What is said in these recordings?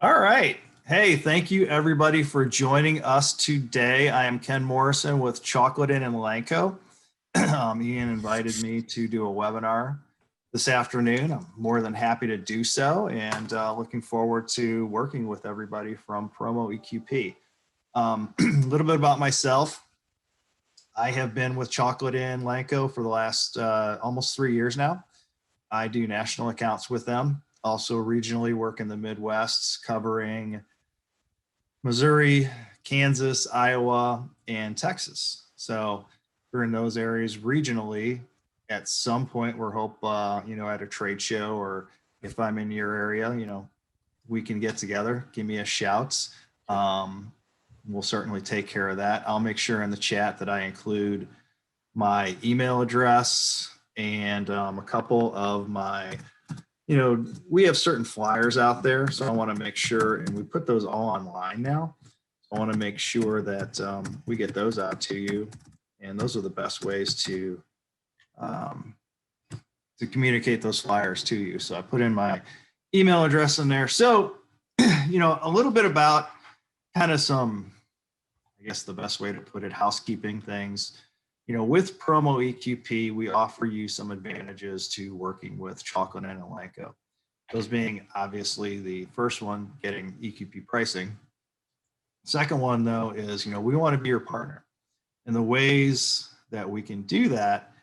All right. Hey, thank you everybody for joining us today. I am Ken Morrison with Chocolate Inn and Lanco. Ian invited me to do a webinar this afternoon. I'm more than happy to do so and looking forward to working with everybody from Promo EQP. A little bit about myself. I have been with Chocolate Inn Lanco for the last almost 3 years now. I do national accounts with them. Also regionally work in the Midwest, covering Missouri, Kansas, Iowa, and Texas. So we're in those areas regionally. At some point, we're hope at a trade show, or if I'm in your area, we can get together. Give me a shout. We'll certainly take care of that. I'll make sure in the chat that I include my email address and a couple of my, we have certain flyers out there. So I want to make sure, and we put those all online now. I want to make sure that we get those out to you. And those are the best ways to communicate those flyers to you. So I put in my email address in there. So, a little bit about kind of some, I guess the best way to put it, housekeeping things. With Promo EQP, we offer you some advantages to working with Chocolate Inn and Lanco. Those being obviously the first one, getting EQP pricing. Second one, though, is, we want to be your partner. And the ways that we can do that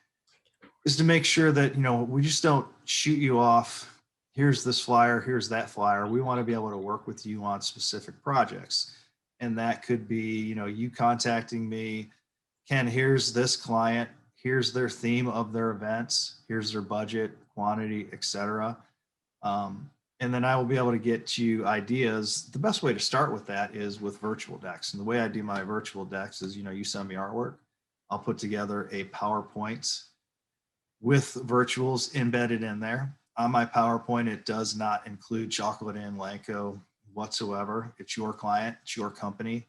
is to make sure that, we just don't shoot you off. Here's this flyer, here's that flyer. We want to be able to work with you on specific projects. And that could be, you contacting me, Ken, here's this client, here's their theme of their events, here's their budget, quantity, etc. And then I will be able to get you ideas. The best way to start with that is with virtual decks. And the way I do my virtual decks is, you send me artwork. I'll put together a PowerPoint with virtuals embedded in there. On my PowerPoint, it does not include Chocolate Inn Lanco whatsoever. It's your client, it's your company.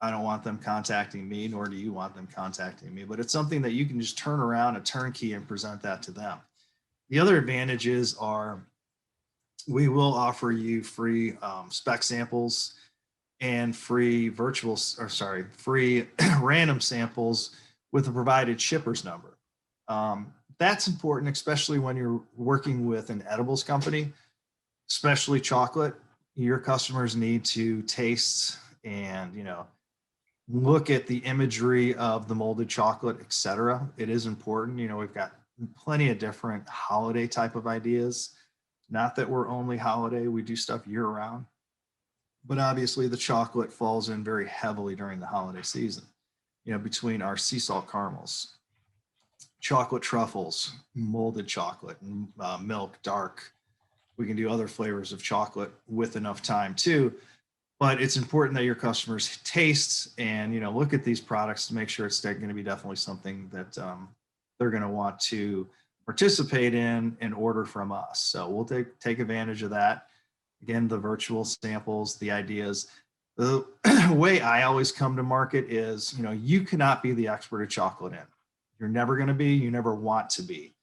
I don't want them contacting me, nor do you want them contacting me, but it's something that you can just turn around a turnkey and present that to them. The other advantages are we will offer you free spec samples and free free random samples with a provided shipper's number. That's important, especially when you're working with an edibles company, especially chocolate. Your customers need to taste and, look at the imagery of the molded chocolate, etc. It is important. We've got plenty of different holiday type of ideas. Not that we're only holiday, we do stuff year round, but obviously the chocolate falls in very heavily during the holiday season, between our sea salt caramels, chocolate truffles, molded chocolate, milk, dark. We can do other flavors of chocolate with enough time too. But it's important that your customers taste and, look at these products to make sure it's going to be definitely something that they're going to want to participate in and order from us. So we'll take advantage of that. Again, the virtual samples, the ideas. The way I always come to market is, you cannot be the expert at Chocolate Inn. You're never going to be, you never want to be,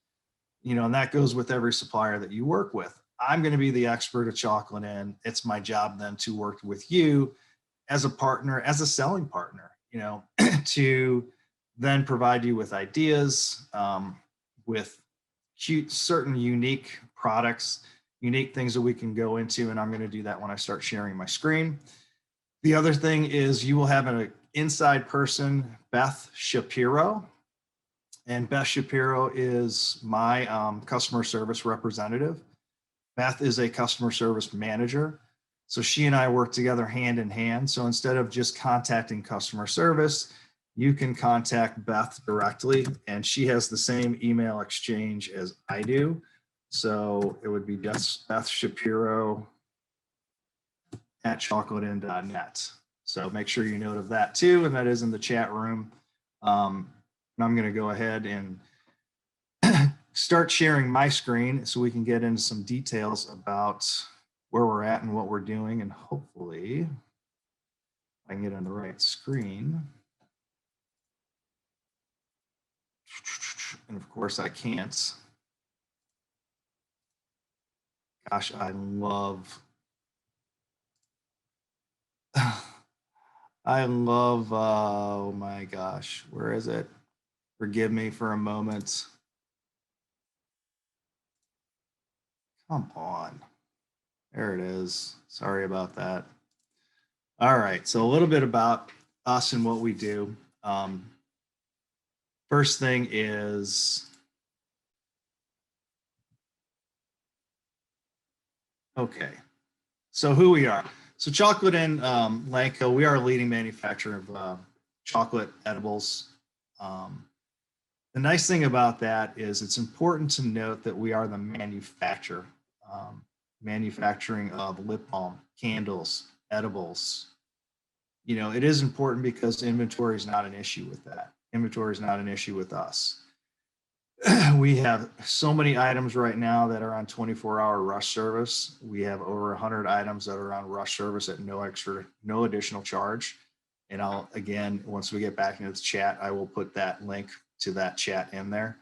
and that goes with every supplier that you work with. I'm going to be the expert at Chocolate Inn. It's my job then to work with you as a partner, as a selling partner, to then provide you with ideas, with certain unique products, unique things that we can go into. And I'm going to do that when I start sharing my screen. The other thing is you will have an inside person, Beth Shapiro. And Beth Shapiro is my customer service representative. Beth is a customer service manager. So she and I work together hand in hand. So instead of just contacting customer service, you can contact Beth directly, and she has the same email exchange as I do. So it would be just Beth Shapiro at chocolateinn.net. So make sure you note of that too, and that is in the chat room. And I'm going to go ahead and start sharing my screen so we can get into some details about where we're at and what we're doing, and hopefully I can get on the right screen. And of course I can't. Gosh, I love I love, oh my gosh, where is it? Forgive me for a moment. Come on. There it is. Sorry about that. All right. So a little bit about us and what we do. First thing is, okay. So who we are. So Chocolate and Lanco, we are a leading manufacturer of chocolate edibles. Um, the nice thing about that is it's important to note that we are the manufacturer, um, manufacturing of lip balm, candles, edibles. You know, it is important because inventory is not an issue with that. Inventory is not an issue with us. We have so many items right now that are on 24-hour rush service. We have over 100 items that are on rush service at no additional charge. And I'll, again, once we get back into the chat, I will put that link to that chat in there.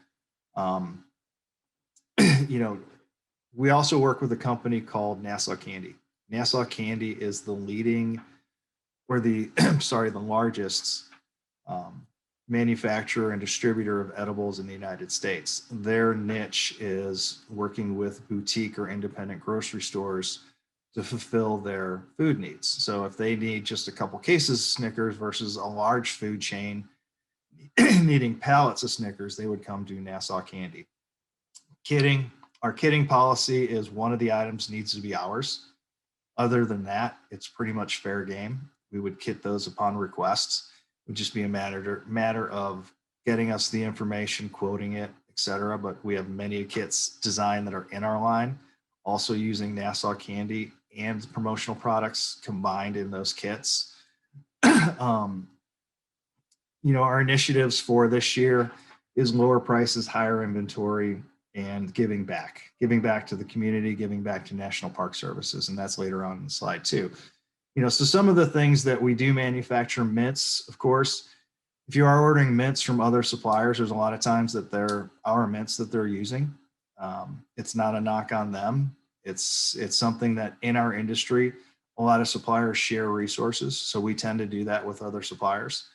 Um, you know, we also work with a company called Nassau Candy. Nassau Candy is the leading, or the, sorry, the largest um, manufacturer and distributor of edibles in the United States. Their niche is working with boutique or independent grocery stores to fulfill their food needs. So if they need just a couple cases of Snickers versus a large food chain needing pallets of Snickers, they would come to Nassau Candy. Kitting, our kitting policy is one of the items needs to be ours. Other than that, it's pretty much fair game. We would kit those upon requests. It would just be a matter of getting us the information, quoting it, etc. But we have many kits designed that are in our line, also using Nassau Candy and promotional products combined in those kits. um, you know, our initiatives for this year is lower prices, higher inventory, and giving back to the community, giving back to National Park Services. And that's later on in the slide too. You know, so some of the things that we do manufacture, mints, of course, if you are ordering mints from other suppliers, there's a lot of times that they're our mints that they're using. It's not a knock on them. It's something that in our industry, a lot of suppliers share resources. So we tend to do that with other suppliers.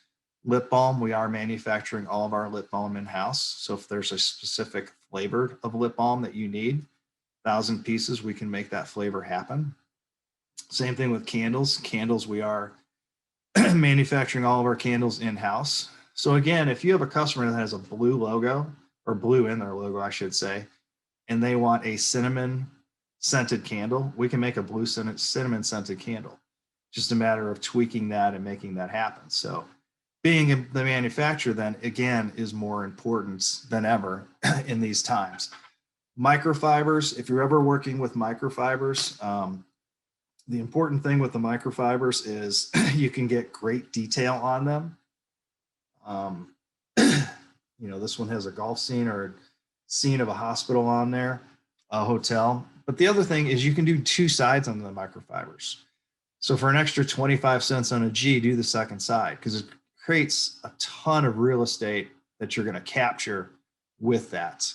Lip balm, we are manufacturing all of our lip balm in-house. So if there's a specific flavor of lip balm that you need, 1,000 pieces, we can make that flavor happen. Same thing with candles. Candles, we are manufacturing all of our candles in-house. So again, if you have a customer that has a blue logo, or blue in their logo, I should say, and they want a cinnamon scented candle, we can make a blue cinnamon scented candle. Just a matter of tweaking that and making that happen. So being the manufacturer then again is more important than ever in these times. Microfibers, if you're ever working with microfibers, the important thing with the microfibers is you can get great detail on them. You know, this one has a golf scene or a scene of a hospital on there, a hotel. But the other thing is you can do two sides on the microfibers. So for an extra 25 cents on a G, do the second side because it creates a ton of real estate that you're going to capture with that.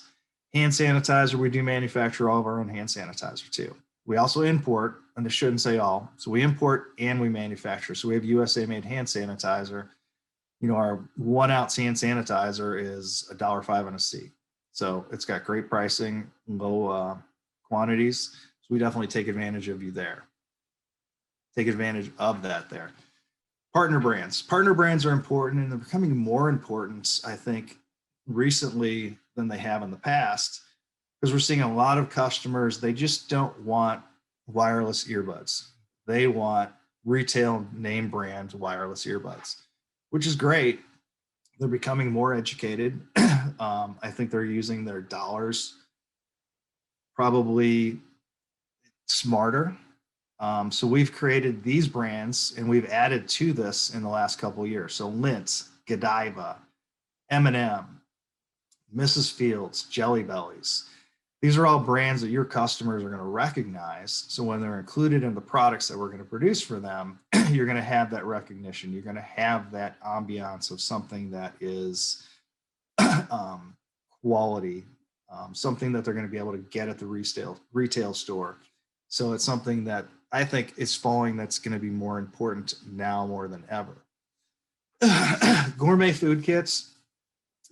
Hand sanitizer, we do manufacture all of our own hand sanitizer too. We also import, and I shouldn't say all, so we import and we manufacture. So we have USA made hand sanitizer. You know, our 1 ounce hand sanitizer is $1.05 on a C. So it's got great pricing, low quantities. So we definitely take advantage of you there. Take advantage of that there. Partner brands. Partner brands are important and they're becoming more important, I think, recently than they have in the past because we're seeing a lot of customers, they just don't want wireless earbuds. They want retail name brand wireless earbuds, which is great. They're becoming more educated. I think they're using their dollars probably smarter. So we've created these brands and we've added to this in the last couple of years. So Lindt, Godiva, M&M, Mrs. Fields, Jelly Bellies. These are all brands that your customers are going to recognize. So when they're included in the products that we're going to produce for them, you're going to have that recognition. You're going to have that ambiance of something that is quality, something that they're going to be able to get at the retail store. So it's something that I think is falling that's going to be more important now more than ever. Gourmet food kits.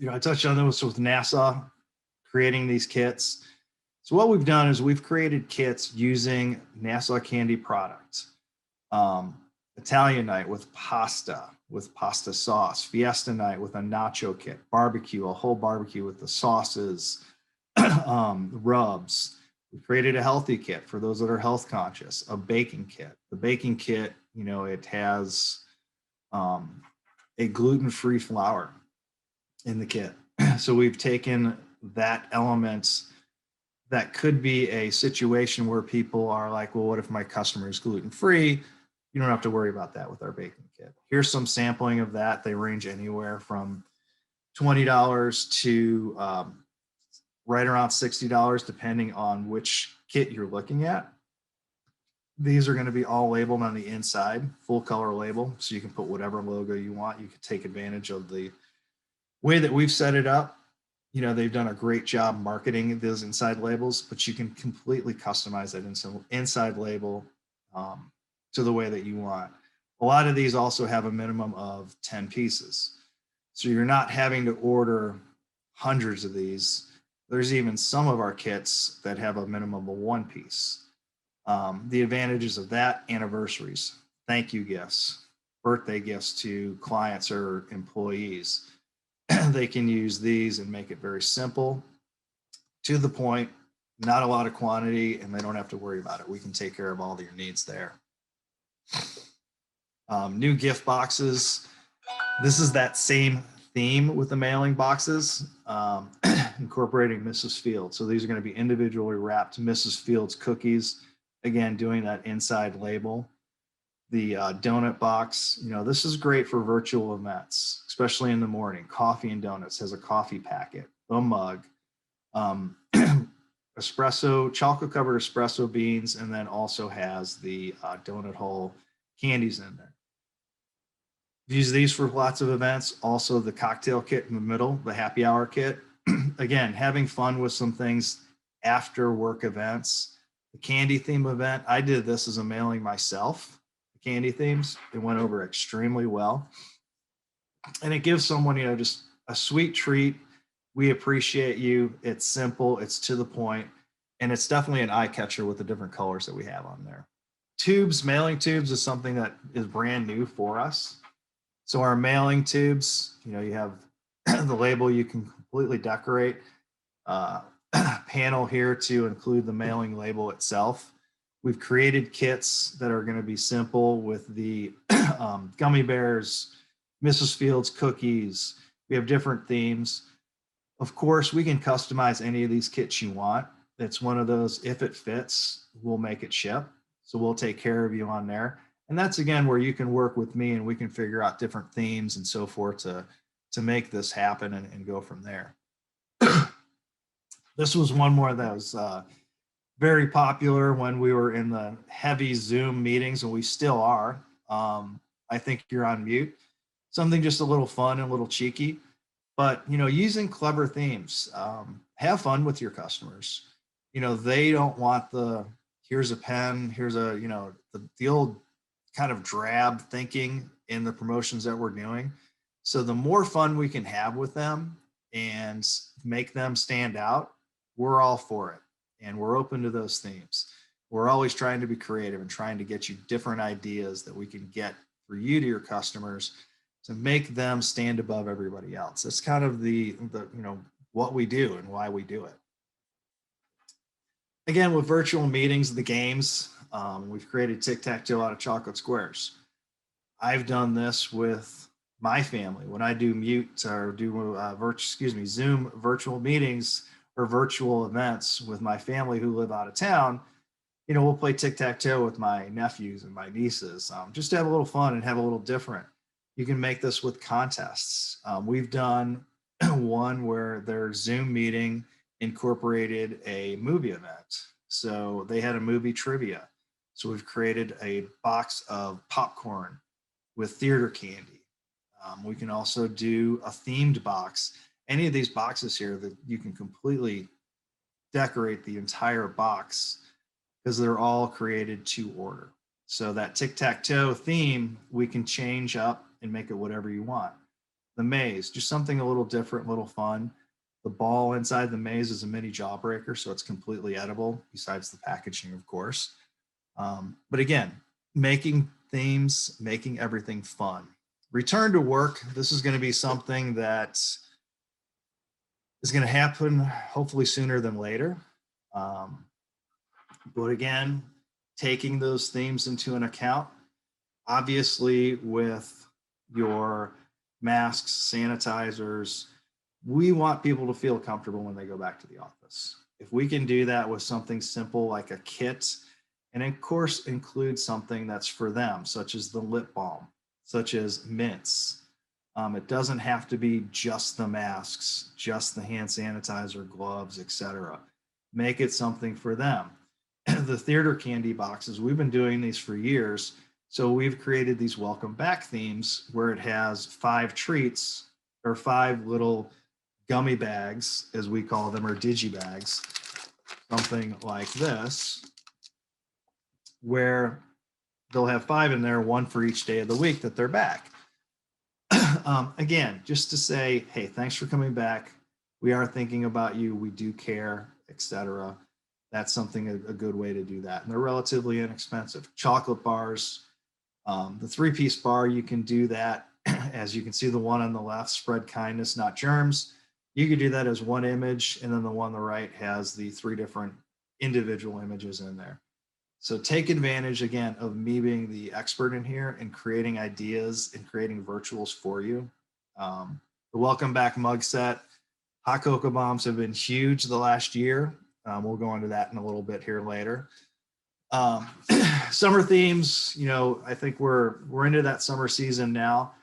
I touched on those with NASA creating these kits. So what we've done is we've created kits using NASA candy products. Um, Italian night with pasta sauce, fiesta night with a nacho kit, barbecue, a whole barbecue with the sauces, rubs. We created a healthy kit for those that are health conscious, a baking kit. The baking kit, it has a gluten-free flour in the kit. So we've taken that element that could be a situation where people are like, well, what if my customer is gluten-free? You don't have to worry about that with our baking kit. Here's some sampling of that. They range anywhere from $20 to right around $60, depending on which kit you're looking at. These are going to be all labeled on the inside, full color label, so you can put whatever logo you want. You can take advantage of the way that we've set it up. They've done a great job marketing those inside labels, but you can completely customize that inside label to the way that you want. A lot of these also have a minimum of 10 pieces. So you're not having to order hundreds of these. There's even some of our kits that have a minimum of one piece. The advantages of that: anniversaries, thank you gifts, birthday gifts to clients or employees. They can use these and make it very simple, to the point, not a lot of quantity, and they don't have to worry about it. We can take care of all your needs there. New gift boxes. This is that same theme with the mailing boxes, incorporating Mrs. Fields. So these are going to be individually wrapped Mrs. Fields cookies. Again, doing that inside label. The donut box, this is great for virtual events, especially in the morning. Coffee and Donuts has a coffee packet, a mug, espresso, chocolate covered espresso beans, and then also has the donut hole candies in there. Use these for lots of events. Also the cocktail kit in the middle, the happy hour kit. Again, having fun with some things after work events. The candy theme event, I did this as a mailing myself. Candy themes, it went over extremely well, and it gives someone just a sweet treat. We appreciate you. It's simple, it's to the point, and it's definitely an eye catcher with the different colors that we have on there. Tubes, mailing tubes is something that is brand new for us. So our mailing tubes, you have the label you can completely decorate, panel here to include the mailing label itself. We've created kits that are going to be simple with the gummy bears, Mrs. Fields cookies. We have different themes. Of course, we can customize any of these kits you want. It's one of those, if it fits, we'll make it ship. So we'll take care of you on there. And that's, again, where you can work with me and we can figure out different themes and so forth to make this happen and go from there. This was one more that was very popular when we were in the heavy Zoom meetings, and we still are. I think you're on mute. Something just a little fun and a little cheeky, but using clever themes. Have fun with your customers. They don't want here's a pen, here's a the old kind of drab thinking in the promotions that we're doing. So the more fun we can have with them and make them stand out, we're all for it. And we're open to those themes. We're always trying to be creative and trying to get you different ideas that we can get for you to your customers to make them stand above everybody else. It's kind of the what we do and why we do it. Again, with virtual meetings, the games, we've created tic-tac-toe out of chocolate squares. I've done this with my family when I do Zoom virtual meetings or virtual events with my family who live out of town. We'll play tic-tac-toe with my nephews and my nieces, just to have a little fun and have a little different. You can make this with contests. We've done one where their Zoom meeting incorporated a movie event. So they had a movie trivia. So we've created a box of popcorn with theater candy. We can also do a themed box. Any of these boxes here that you can completely decorate the entire box because they're all created to order. So that tic-tac-toe theme, we can change up and make it whatever you want. The maze, just something a little different, a little fun. The ball inside the maze is a mini jawbreaker, so it's completely edible, besides the packaging, of course. But again, making themes, making everything fun. Return to work. This is going to be something that is going to happen hopefully sooner than later. But again, taking those themes into an account, obviously with your masks, sanitizers, we want people to feel comfortable when they go back to the office. If we can do that with something simple like a kit, and of course include something that's for them, such as the lip balm, such as mints. It doesn't have to be just the masks, just the hand sanitizer, gloves, etc. Make it something for them. The theater candy boxes, we've been doing these for years. So we've created these welcome back themes where it has 5 treats or 5 little gummy bags, as we call them, or digi bags, something like this, where they'll have 5 in there, 1 for each day of the week that they're back. Again, just to say, hey, thanks for coming back. We are thinking about you. We do care, etc. That's something a good way to do that. And they're relatively inexpensive. Chocolate bars, the 3-piece bar, you can do that. As you can see, the one on the left, spread kindness, not germs. You could do that as one image, and then the one on the right has the 3 different individual images in there. So take advantage, again, of me being the expert in here and creating ideas and creating virtuals for you. The welcome back mug set, hot cocoa bombs have been huge the last year. We'll go into that in a little bit here later. Summer themes, you know, I think we're into that summer season now,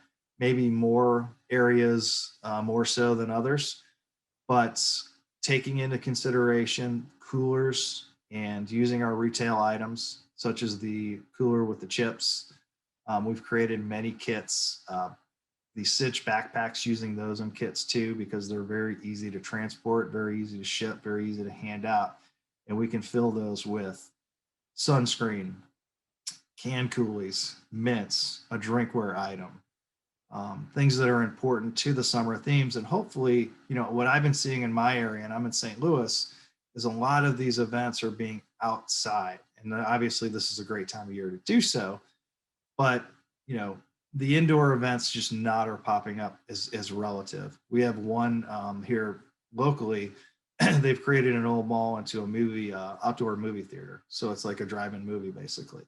maybe more areas more so than others, but taking into consideration coolers and using our retail items, such as the cooler with the chips. We've created many kits, the Sitch backpacks, using those in kits too, because they're very easy to transport, very easy to ship, very easy to hand out. And we can fill those with sunscreen, can coolies, mints, a drinkware item, things that are important to the summer themes. And hopefully, you know, what I've been seeing in my area, and I'm in St. Louis, is a lot of these events are being outside. And obviously this is a great time of year to do so, but you know, the indoor events just not are popping up as relative. We have one here locally. They've created an old mall into a movie, outdoor movie theater. So it's like a drive-in movie basically.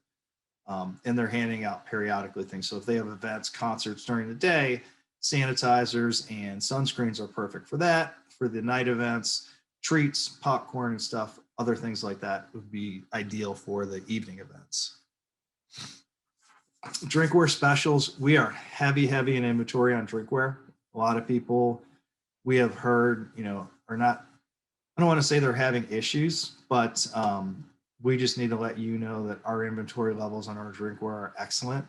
And they're handing out periodically things. So if they have events, concerts during the day, sanitizers and sunscreens are perfect for that. For the night events, treats, popcorn and stuff, other things like that would be ideal for the evening events. Drinkware specials, we are heavy in inventory on drinkware. A lot of people we have heard, you know, are not, I don't want to say they're having issues, but we just need to let you know that our inventory levels on our drinkware are excellent.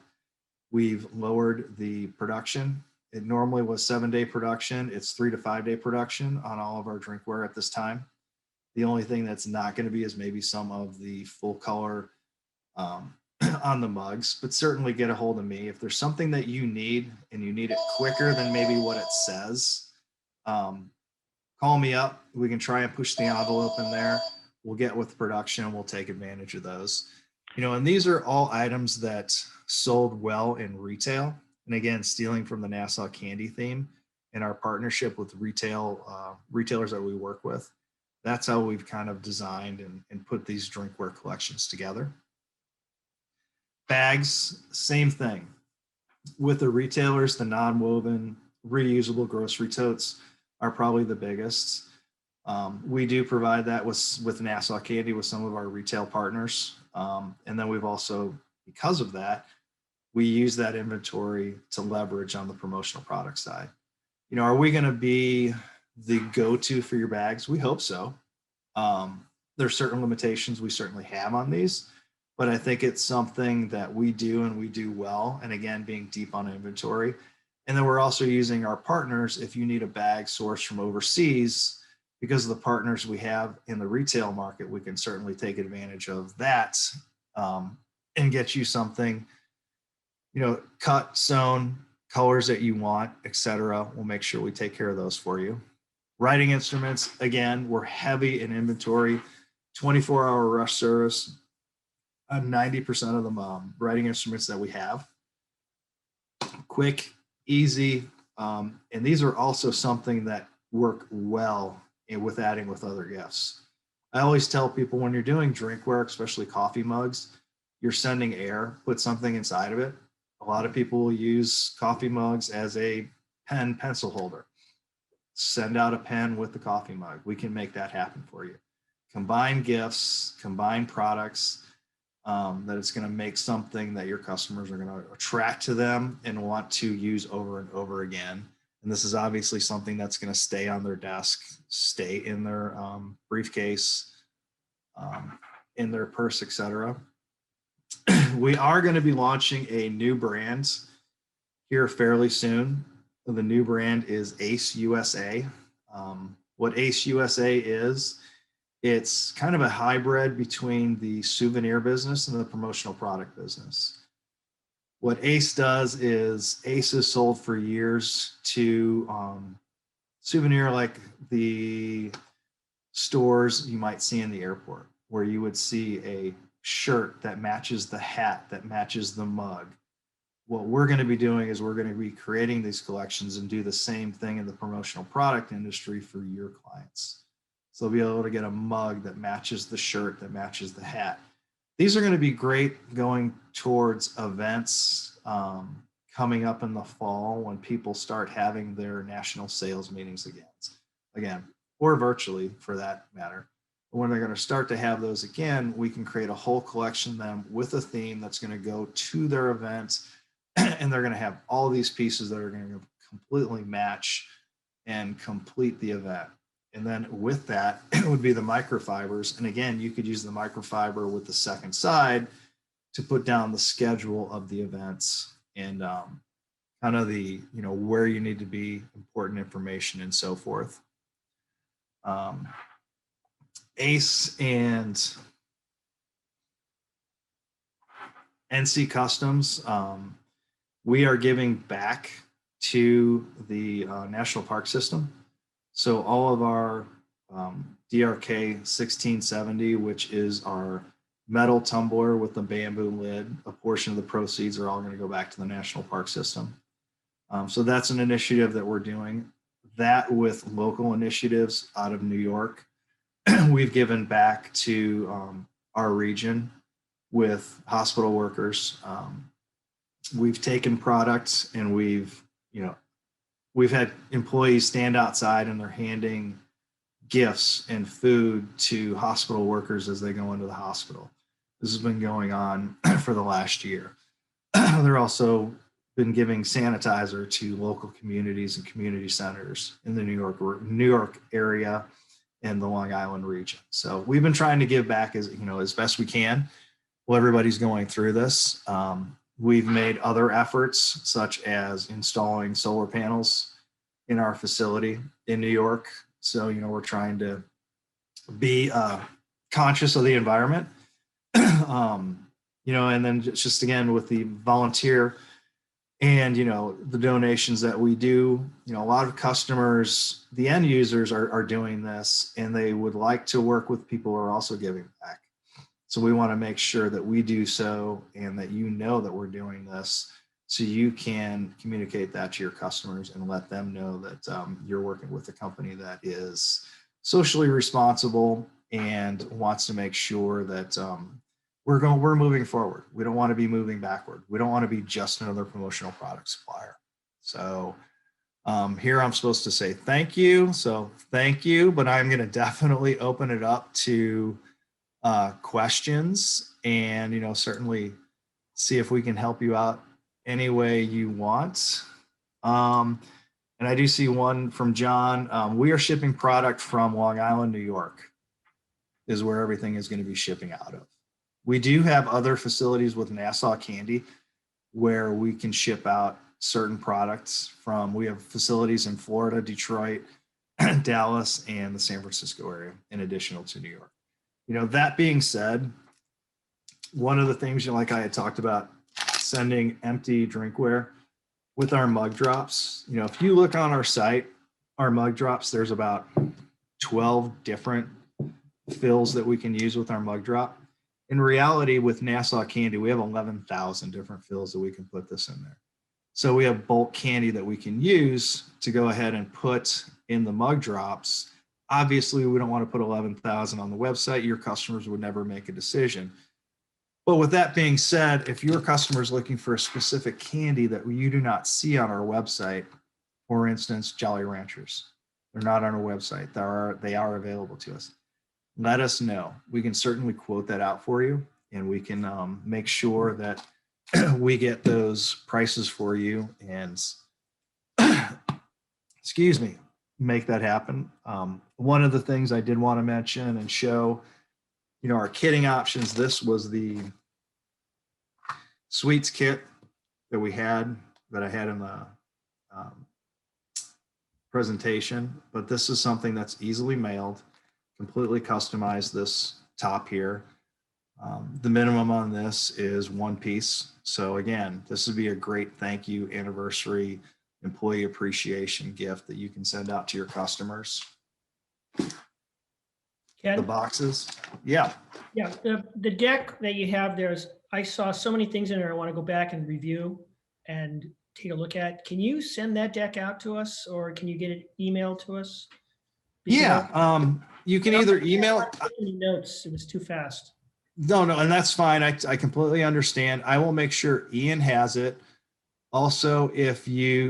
We've lowered the production. It normally was 7-day production. It's 3 to 5 day production on all of our drinkware at this time. The only thing that's not going to be is maybe some of the full color on the mugs, but certainly get a hold of me. If there's something that you need and you need it quicker than maybe what it says, call me up. We can try and push the envelope in there. We'll get with production. We'll take advantage of those. You know, and these are all items that sold well in retail. And again, stealing from the Nassau candy theme and our partnership with retailers that we work with. That's how we've kind of designed and put these drinkware collections together. Bags, same thing. With the retailers, the non-woven, reusable grocery totes are probably the biggest. We do provide that with Nassau Candy with some of our retail partners. And then we've also, because of that, we use that inventory to leverage on the promotional product side. You know, are we going to be the go-to for your bags? We hope so. There's certain limitations we certainly have on these, but I think it's something that we do and we do well. And again, being deep on inventory. And then we're also using our partners. If you need a bag sourced from overseas, because of the partners we have in the retail market, we can certainly take advantage of that and get you something, you know, cut, sewn, colors that you want, etc. We'll make sure we take care of those for you. Writing instruments, again, we're heavy in inventory, 24-hour rush service. 90% of them writing instruments that we have. Quick, easy, and these are also something that work well with adding with other gifts. I always tell people when you're doing drinkware, especially coffee mugs, you're sending air, put something inside of it. A lot of people will use coffee mugs as a pen pencil holder. Send out a pen with the coffee mug. We can make that happen for you. Combine gifts, combine products, that it's going to make something that your customers are going to attract to them and want to use over and over again. And this is obviously something that's going to stay on their desk, stay in their briefcase, in their purse, etc. We are going to be launching a new brand here fairly soon. The new brand is Ace USA. What Ace USA is, it's kind of a hybrid between the souvenir business and the promotional product business. What Ace does is Ace has sold for years to souvenir, like the stores you might see in the airport, where you would see a shirt that matches the hat, that matches the mug. What we're going to be doing is we're going to be creating these collections and do the same thing in the promotional product industry for your clients. So they'll be able to get a mug that matches the shirt, that matches the hat. These are going to be great going towards events coming up in the fall when people start having their national sales meetings again, or virtually for that matter. But when they're going to start to have those again, we can create a whole collection of them with a theme that's going to go to their event, and they're going to have all these pieces that are going to completely match and complete the event. And then with that, it would be the microfibers. And again, you could use the microfiber with the second side to put down the schedule of the events and kind of the, where you need to be, important information and so forth. Ace and NC Customs, we are giving back to the National Park System. So all of our DRK 1670, which is our metal tumbler with the bamboo lid, a portion of the proceeds are all going to go back to the National Park System. So that's an initiative that we're doing. That with local initiatives out of New York, we've given back to our region with hospital workers. We've taken products and we've had employees stand outside and they're handing gifts and food to hospital workers as they go into the hospital. This has been going on for the last year. They're also been giving sanitizer to local communities and community centers in the New York area and the Long Island region. So we've been trying to give back as best we can while everybody's going through this. We've made other efforts, such as installing solar panels in our facility in New York. So, we're trying to be conscious of the environment. And then just again, with the volunteer and, the donations that we do, a lot of customers, the end users are doing this, and they would like to work with people who are also giving back. So we want to make sure that we do so and that that we're doing this, so you can communicate that to your customers and let them know that you're working with a company that is socially responsible and wants to make sure that we're moving forward. We don't want to be moving backward. We don't want to be just another promotional product supplier. So here I'm supposed to say thank you. So thank you, but I'm going to definitely open it up to questions and, certainly see if we can help you out any way you want. And I do see one from John. We are shipping product from Long Island, New York is where everything is going to be shipping out of. We do have other facilities with Nassau Candy where we can ship out certain products from. We have facilities in Florida, Detroit, Dallas, and the San Francisco area, in addition to New York. That being said, one of the things, like I had talked about, sending empty drinkware, with our mug drops, you know, if you look on our site, our mug drops, there's about 12 different fills that we can use with our mug drop. In reality, with Nassau candy, we have 11,000 different fills that we can put this in there. So we have bulk candy that we can use to go ahead and put in the mug drops. Obviously, we don't want to put 11,000 on the website. Your customers would never make a decision. But with that being said, if your customer is looking for a specific candy that you do not see on our website, for instance, Jolly Ranchers, they're not on our website. They are available to us. Let us know. We can certainly quote that out for you, and we can make sure that we get those prices for you and excuse me, make that happen. One of the things I did want to mention and show, you know, our kitting options. This was the sweets kit that I had in the presentation, but this is something that's easily mailed, completely customized. This top here. The minimum on this is 1 piece. So again, this would be a great thank you anniversary employee appreciation gift that you can send out to your customers. Ken? The boxes. Yeah. Yeah, the deck that you have there is, I saw so many things in there I want to go back and review and take a look at. Can you send that deck out to us, or can you get it emailed to us? Because Yeah. You can either email. Notes. It was too fast. No, and that's fine. I completely understand. I will make sure Ian has it. Also,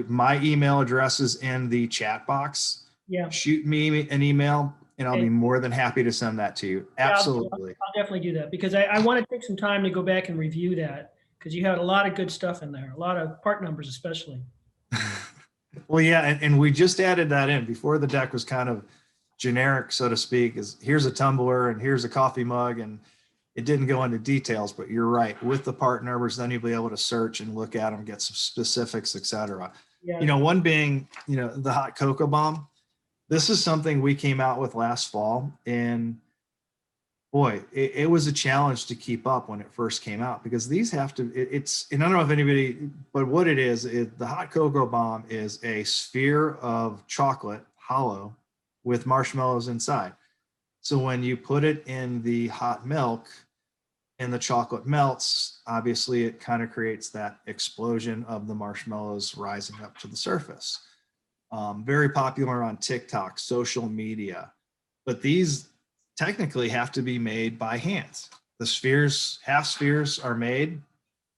my email address is in the chat box. Yeah. Shoot me an email and I'll be more than happy to send that to you. Absolutely. I'll definitely do that, because I want to take some time to go back and review that, because you had a lot of good stuff in there, a lot of part numbers especially. Well, yeah, and we just added that in. Before, the deck was kind of generic, so to speak, is here's a tumbler and here's a coffee mug, and it didn't go into details. But you're right, with the part numbers, then you'll be able to search and look at them, get some specifics, etc. Yeah. You know, one being, you know, the hot cocoa bomb. This is something we came out with last fall, and boy, it was a challenge to keep up when it first came out, because these have to, and I don't know if anybody, but what it is, the hot cocoa bomb is a sphere of chocolate, hollow, with marshmallows inside. So when you put it in the hot milk and the chocolate melts, obviously it kind of creates that explosion of the marshmallows rising up to the surface. Very popular on TikTok, social media, but these technically have to be made by hand. The spheres, half spheres are made,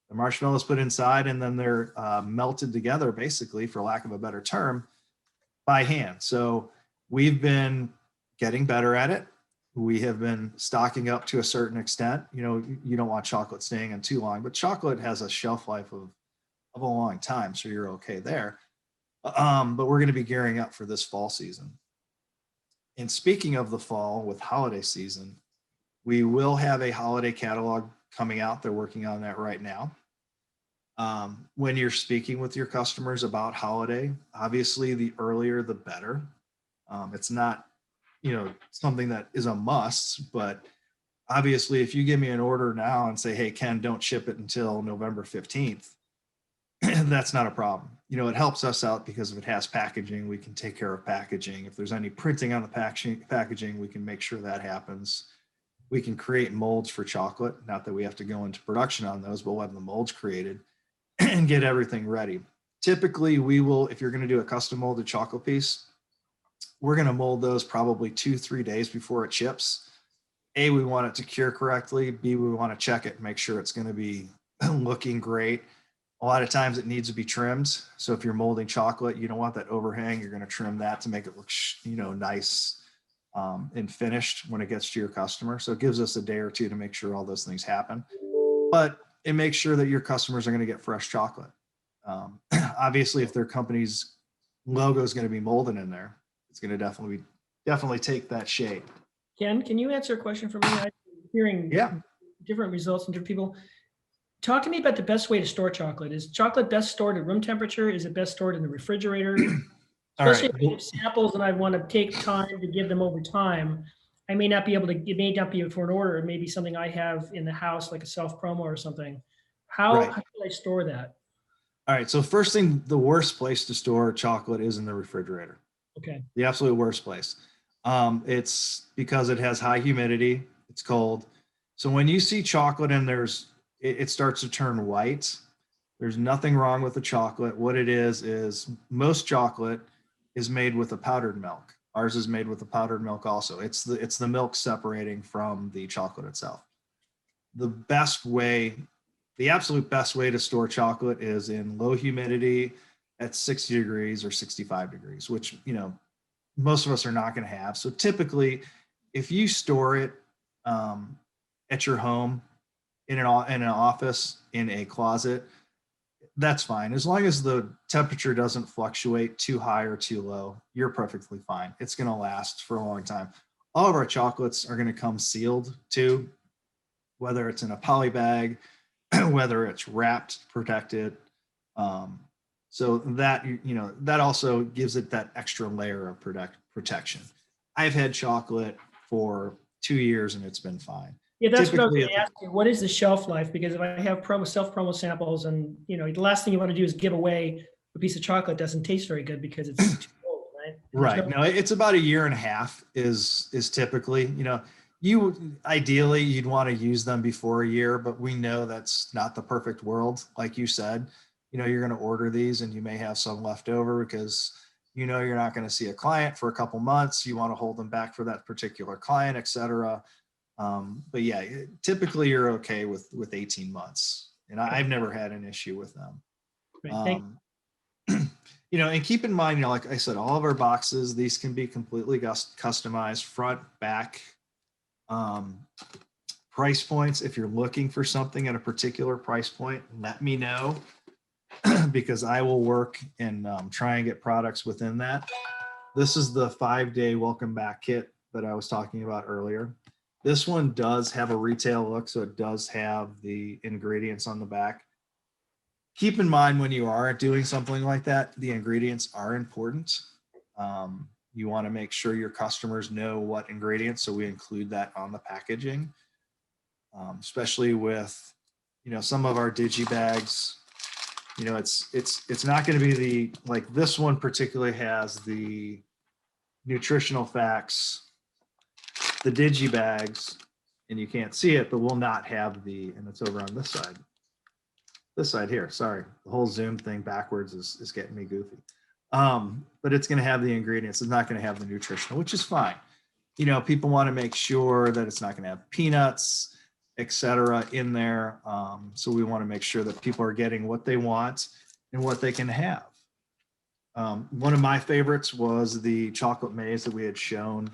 the marshmallows put inside, and then they're melted together, basically, for lack of a better term, by hand. So we've been getting better at it. We have been stocking up to a certain extent. You know, you don't want chocolate staying in too long, but chocolate has a shelf life of a long time, so you're okay there. But we're going to be gearing up for this fall season. And speaking of the fall with holiday season, we will have a holiday catalog coming out. They're working on that right now. When you're speaking with your customers about holiday, obviously the earlier the better. It's not, you know, something that is a must, but obviously if you give me an order now and say, hey, Ken, don't ship it until November 15th, that's not a problem. You know, it helps us out because if it has packaging, we can take care of packaging. If there's any printing on the packaging, we can make sure that happens. We can create molds for chocolate. Not that we have to go into production on those, but we'll have the molds created and get everything ready. Typically, we will, if you're going to do a custom molded chocolate piece, we're going to mold those probably 2-3 days before it ships. A, we want it to cure correctly. B, we want to check it and make sure it's going to be looking great. A lot of times it needs to be trimmed. So if you're molding chocolate, you don't want that overhang. You're going to trim that to make it look, you know, nice and finished when it gets to your customer. So it gives us a day or two to make sure all those things happen. But it makes sure that your customers are going to get fresh chocolate. Obviously, if their company's logo is going to be molded in there, it's going to definitely take that shape. Ken, can you answer a question for me? I'm hearing different results from different people. Talk to me about the best way to store chocolate. Is chocolate best stored at room temperature? Is it best stored in the refrigerator? Especially if I have samples and I want to take time to give them over time, I may not be able to, it may not be for an order. It may be something I have in the house, like a self promo or something. How can I store that? All right. So first thing, the worst place to store chocolate is in the refrigerator. Okay. The absolute worst place. It's because it has high humidity. It's cold. So when you see chocolate and it starts to turn white, there's nothing wrong with the chocolate. What it is most chocolate is made with a powdered milk. Ours is made with a powdered milk also. It's the milk separating from the chocolate itself. The best way, the absolute best way to store chocolate is in low humidity at 60 degrees or 65 degrees, which, most of us are not going to have. So typically, if you store it at your home, in an office, in a closet, that's fine. As long as the temperature doesn't fluctuate too high or too low, you're perfectly fine. It's going to last for a long time. All of our chocolates are going to come sealed too, whether it's in a poly bag, whether it's wrapped, protected. Um, so that, that also gives it that extra layer of protection. I've had chocolate for 2 years and it's been fine. Yeah, that's what I was Typically, going to ask you. What is the shelf life? Because if I have self-promo samples and, the last thing you want to do is give away a piece of chocolate that doesn't taste very good because it's too old, right? And there's right. No, it's about 1.5 years is typically, you ideally you'd want to use them before a year, but we know that's not the perfect world. Like you said, you're going to order these and you may have some left over because you're not going to see a client for a couple months. You want to hold them back for that particular client, et cetera. But yeah, typically you're okay with 18 months, and I've never had an issue with them. Great. Thank Um, and keep in mind, like I said, all of our boxes, these can be completely customized, front, back, um, price points. If you're looking for something at a particular price point, let me know because I will work and try and get products within that. This is the 5-day welcome back kit that I was talking about earlier. This one does have a retail look, so it does have the ingredients on the back. Keep in mind when you are doing something like that, the ingredients are important. You want to make sure your customers know what ingredients, so we include that on the packaging, especially with, some of our digi bags. It's not going to be like this one particularly has the nutritional facts, the digi bags, and you can't see it, but we'll not have and it's over on this side here. Sorry, the whole Zoom thing backwards is getting me goofy. But it's going to have the ingredients. It's not going to have the nutritional, which is fine. People want to make sure that it's not going to have peanuts, etc., in there. So we want to make sure that people are getting what they want and what they can have. One of my favorites was the chocolate maze that we had shown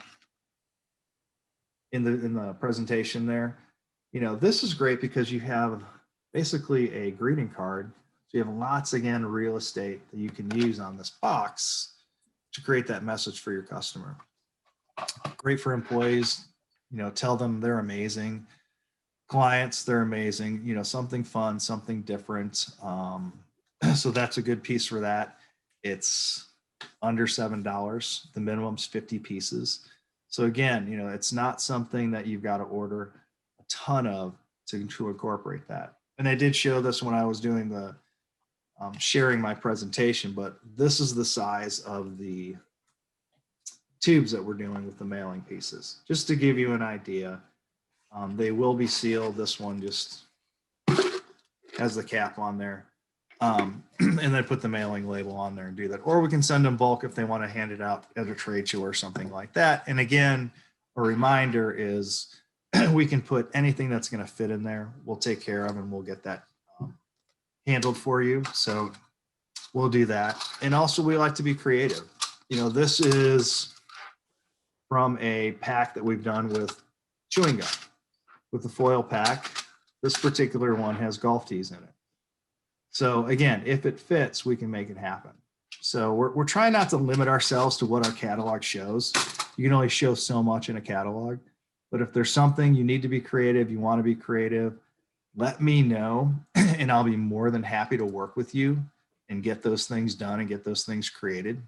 in the presentation there. This is great because you have basically a greeting card. So you have lots, again, real estate that you can use on this box to create that message for your customer. Great for employees, tell them they're amazing. Clients, they're amazing, something fun, something different. So that's a good piece for that. It's under $7. The minimum's 50 pieces. So again, it's not something that you've got to order a ton of to incorporate that. And I did show this when I was doing the sharing my presentation, but this is the size of the tubes that we're doing with the mailing pieces, just to give you an idea. They will be sealed. This one just has the cap on there. And then put the mailing label on there and do that. Or we can send them bulk if they want to hand it out at a trade show or something like that. And again, a reminder is we can put anything that's going to fit in there. We'll take care of and we'll get that handled for you. So we'll do that. And also we like to be creative. This is from a pack that we've done with chewing gum with the foil pack. This particular one has golf tees in it. So again, if it fits, we can make it happen. So we're trying not to limit ourselves to what our catalog shows. You can only show so much in a catalog, but if there's something you need to be creative, you want to be creative, let me know and I'll be more than happy to work with you and get those things done and get those things created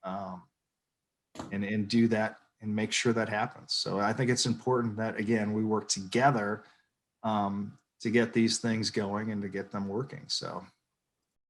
and do that and make sure that happens. So I think it's important that, again, we work together to get these things going and to get them working. So